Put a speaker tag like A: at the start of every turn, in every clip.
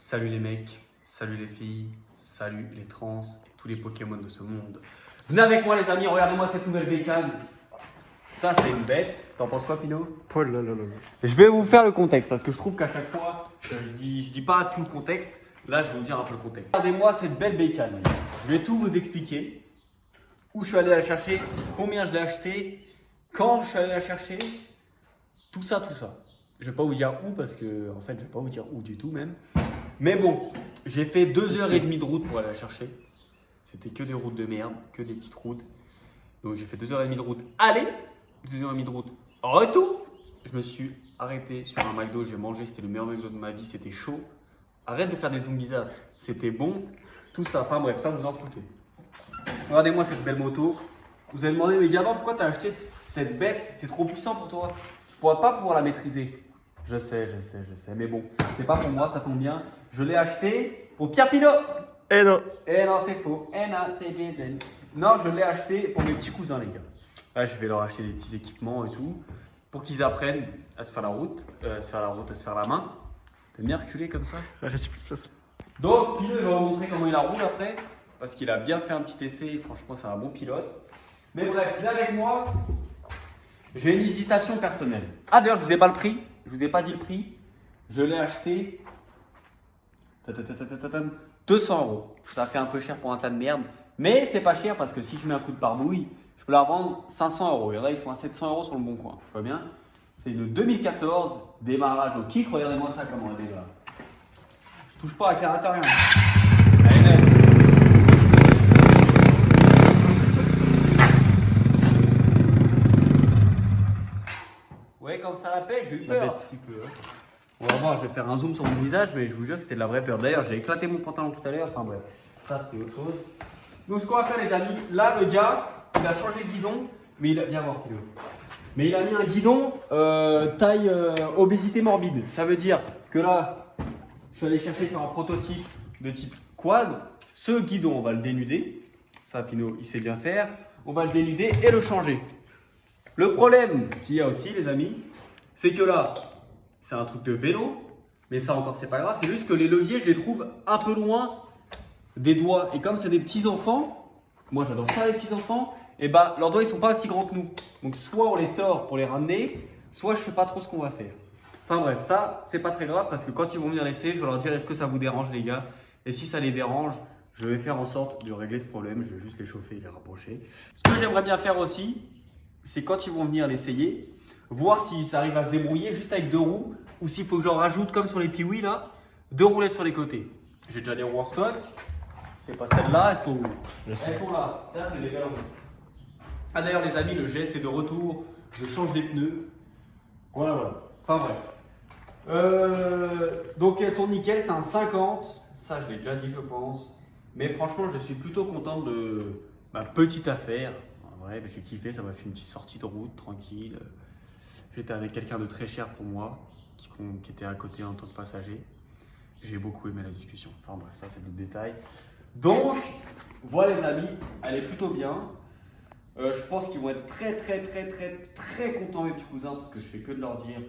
A: Salut les mecs, salut les filles, salut les trans et tous les Pokémon de ce monde. Venez avec moi les amis, regardez-moi cette nouvelle bécane. Ça c'est une bête, t'en penses quoi Pino?
B: Oh là là là là.
A: Je vais vous faire le contexte parce que je trouve qu'à chaque fois, je dis pas tout le contexte. Là je vais vous dire un peu le contexte. Regardez-moi cette belle bécane. Je vais tout vous expliquer. Où je suis allé la chercher, combien je l'ai acheté, quand je suis allé la chercher. Tout ça, tout ça. Je vais pas vous dire où parce que, en fait, je vais pas vous dire où du tout même. Mais bon, j'ai fait 2h30 de route pour aller la chercher. C'était que des routes de merde, que des petites routes. Donc j'ai fait 2h30 de route aller, 2h30 de route retour. Je me suis arrêté sur un McDo, j'ai mangé, c'était le meilleur McDo de ma vie, c'était chaud. Arrête de faire des zooms bizarres, c'était bon. Tout ça, enfin bref, ça vous en foutez. Regardez-moi cette belle moto. Vous allez demander, mais Gabin, pourquoi tu as acheté cette bête? C'est trop puissant pour toi. Tu ne pourras pas pouvoir la maîtriser. Je sais. Mais bon, c'est pas pour moi, ça tombe bien. Je l'ai acheté pour Pierre Pinot.
B: Eh non.
A: Eh non, c'est faux. Eh non, c'est Jason. Non, je l'ai acheté pour mes petits cousins, les gars. Là, je vais leur acheter des petits équipements et tout. Pour qu'ils apprennent à se faire la route, à se faire la main. T'aimes bien reculer comme ça?
B: Reste plus de place.
A: Donc, Pinot, il va vous montrer comment il la roule après. Parce qu'il a bien fait un petit essai. Et franchement, c'est un bon pilote. Mais bref, là avec moi, j'ai une hésitation personnelle. Ah, d'ailleurs, je vous ai pas le prix. Je vous ai pas dit le prix. Je l'ai acheté 200 €. Ça fait un peu cher pour un tas de merde. Mais c'est pas cher parce que si je mets un coup de pare-bouille, je peux la revendre 500 €. Et là, ils sont à 700 € sur le bon coin. Tu vois bien? C'est une 2014, démarrage au kick. Regardez-moi ça comment elle est là. Je touche pas accélérateur, rien. Allez, net. Ouais, comme ça la pêche, j'ai eu peur. Un petit peu, hein. On va voir, je vais faire un zoom sur mon visage, mais je vous jure que c'était de la vraie peur. D'ailleurs, j'ai éclaté mon pantalon tout à l'heure. Enfin bref, ça c'est autre chose. Donc, ce qu'on va faire, les amis, là, le gars, il a changé de guidon, mais il a bien voir Kilo. Mais il a mis un guidon taille obésité morbide. Ça veut dire que là, je suis allé chercher sur un prototype de type quad. Ce guidon, on va le dénuder. Ça, Pinot, il sait bien faire. On va le dénuder et le changer. Le problème qu'il y a aussi, les amis, c'est que là, c'est un truc de vélo, mais ça encore, c'est pas grave. C'est juste que les leviers, je les trouve un peu loin des doigts. Et comme c'est des petits enfants, moi j'adore ça les petits enfants, et bah leurs doigts ils sont pas aussi grands que nous. Donc soit on les tord pour les ramener, soit je sais pas trop ce qu'on va faire. Enfin bref, ça c'est pas très grave parce que quand ils vont venir l'essayer, je vais leur dire est-ce que ça vous dérange les gars? Et si ça les dérange, je vais faire en sorte de régler ce problème. Je vais juste les chauffer et les rapprocher. Ce que j'aimerais bien faire aussi, c'est quand ils vont venir l'essayer, voir si ça arrive à se débrouiller juste avec 2 roues ou s'il faut que j'en rajoute comme sur les Piwi là, 2 roulettes sur les côtés. J'ai déjà des roues en stock, c'est pas celles-là, elles sont là. Ça, c'est des belles roues. Ah d'ailleurs les amis, le GS est de retour, je change les pneus. Voilà. Enfin bref. Donc tour nickel, c'est un 50, ça je l'ai déjà dit je pense. Mais franchement, je suis plutôt content de ma petite affaire. Ouais, j'ai kiffé, ça m'a fait une petite sortie de route tranquille. J'étais avec quelqu'un de très cher pour moi, qui était à côté en tant que passager. J'ai beaucoup aimé la discussion. Enfin bref, ça c'est d'autres détails. Donc, voilà les amis, elle est plutôt bien. Je pense qu'ils vont être très contents mes petits cousins parce que je fais que de leur dire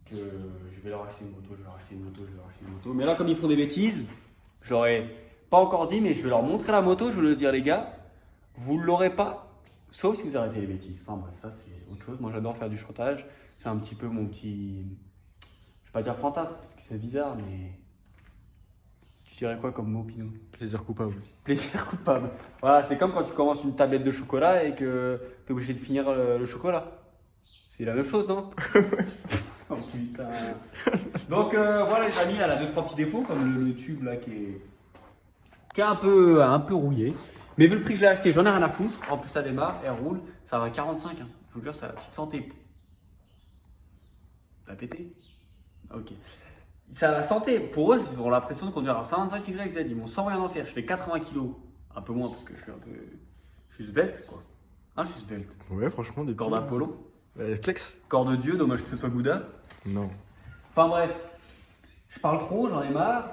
A: que je vais leur acheter une moto, je vais leur acheter une moto. Mais là, comme ils font des bêtises, j'aurais pas encore dit, mais je vais leur montrer la moto, je vais leur dire les gars, vous ne l'aurez pas. Sauf si vous arrêtez les bêtises. Enfin bref, ça c'est autre chose. Moi j'adore faire du chantage. C'est un petit peu mon petit. Je vais pas dire fantasme parce que c'est bizarre, mais. Tu dirais quoi comme mot, Pinot?
B: Plaisir coupable.
A: Plaisir coupable. Voilà, c'est comme quand tu commences une tablette de chocolat et que tu es obligé de finir le chocolat. C'est la même chose, non? Oh putain. Donc voilà les amis, elle a 2-3 petits défauts comme le tube là qui est un peu rouillé. Mais vu le prix que je l'ai acheté, j'en ai rien à foutre. En plus, ça démarre, elle roule. Ça va à 45. Hein. Je vous jure, ça a la petite santé. Ça a pété? Ok. Ça a la santé. Pour eux, ils ont l'impression de conduire un 125 YZ. Ils m'ont sans rien en faire. Je fais 80 kg. Un peu moins parce que je suis un peu. Je suis svelte, quoi. Hein, je suis svelte.
B: Ouais, franchement, des
A: Corps d'Apollon.
B: Flex.
A: Corps de Dieu, dommage que ce soit Bouddha.
B: Non.
A: Enfin bref. Je parle trop, j'en ai marre.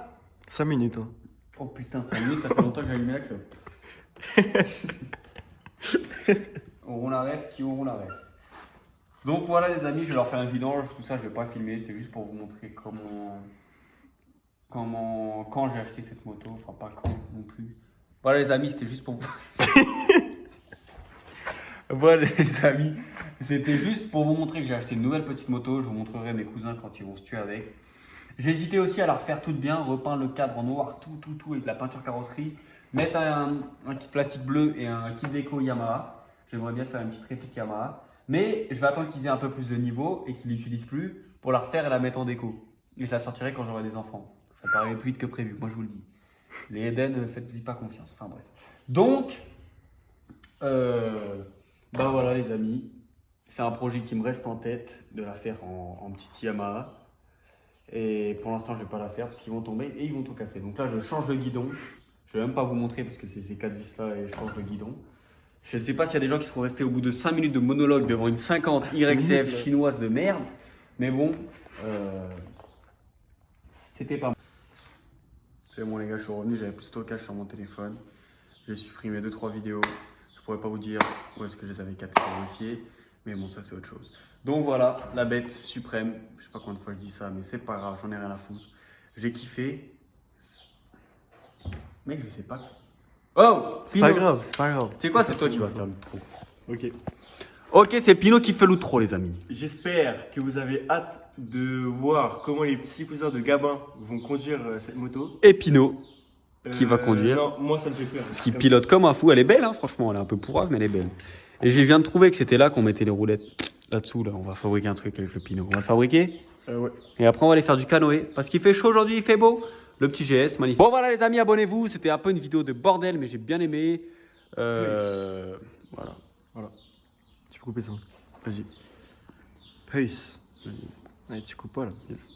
B: 5 minutes, hein.
A: Oh putain, 5 minutes, ça fait longtemps que j'ai allumé la clope. Auront la ref qui auront la ref. Donc voilà les amis, je vais leur faire un vidange, tout ça je vais pas filmer, c'était juste pour vous montrer quand j'ai acheté cette moto, enfin pas quand non plus. Voilà les amis, c'était juste pour vous. Voilà les amis, c'était juste pour vous montrer que j'ai acheté une nouvelle petite moto. Je vous montrerai mes cousins quand ils vont se tuer avec. J'ai hésité aussi à la refaire toute bien, repeindre le cadre en noir, tout avec la peinture carrosserie, mettre un kit plastique bleu et un kit déco Yamaha. J'aimerais bien faire une petite réplique Yamaha, mais je vais attendre qu'ils aient un peu plus de niveau et qu'ils l'utilisent plus pour la refaire et la mettre en déco. Et je la sortirai quand j'aurai des enfants. Ça peut arriver plus vite que prévu, moi je vous le dis. Les Eden, faites-y pas confiance. Enfin bref. Donc, bah voilà les amis, c'est un projet qui me reste en tête de la faire en petite Yamaha. Et pour l'instant, je ne vais pas la faire parce qu'ils vont tomber et ils vont tout casser. Donc là, je change le guidon. Je ne vais même pas vous montrer parce que c'est ces 4 vis là et je change le guidon. Je ne sais pas s'il y a des gens qui seront restés au bout de 5 minutes de monologue devant une 50 YCF chinoise de merde. Mais bon, c'était pas mal. C'est bon les gars, je suis revenu, j'avais plus de stockage sur mon téléphone. J'ai supprimé 2-3 vidéos. Je pourrais pas vous dire où est-ce que je les avais catégorifiées. Mais bon, ça c'est autre chose. Donc voilà, la bête suprême. Je sais pas combien de fois je dis ça, mais c'est pas grave, j'en ai rien à foutre. J'ai kiffé. Mec, je sais pas. Oh,
B: C'est pas grave, c'est pas grave.
A: Tu sais quoi, c'est toi qui vas faire l'outro.
B: Ok.
A: Ok, c'est Pino qui fait l'outro, les amis.
B: J'espère que vous avez hâte de voir comment les petits cousins de Gabin vont conduire cette moto.
A: Et Pino, qui va conduire.
B: Non, moi ça me fait peur.
A: Parce qu'il pilote comme un fou. Elle est belle, hein, franchement. Elle est un peu pourrave, mais elle est belle. Et je viens de trouver que c'était là qu'on mettait les roulettes. Là-dessous, là, on va fabriquer un truc avec le Pinot. On va le fabriquer.
B: Ouais.
A: Et après, on va aller faire du canoë. Parce qu'il fait chaud aujourd'hui, il fait beau. Le petit GS, magnifique. Bon, voilà, les amis, abonnez-vous. C'était un peu une vidéo de bordel, mais j'ai bien aimé. Voilà.
B: Voilà. Tu peux couper ça. Vas-y. Peace. Allez, tu coupes pas là.
A: Yes.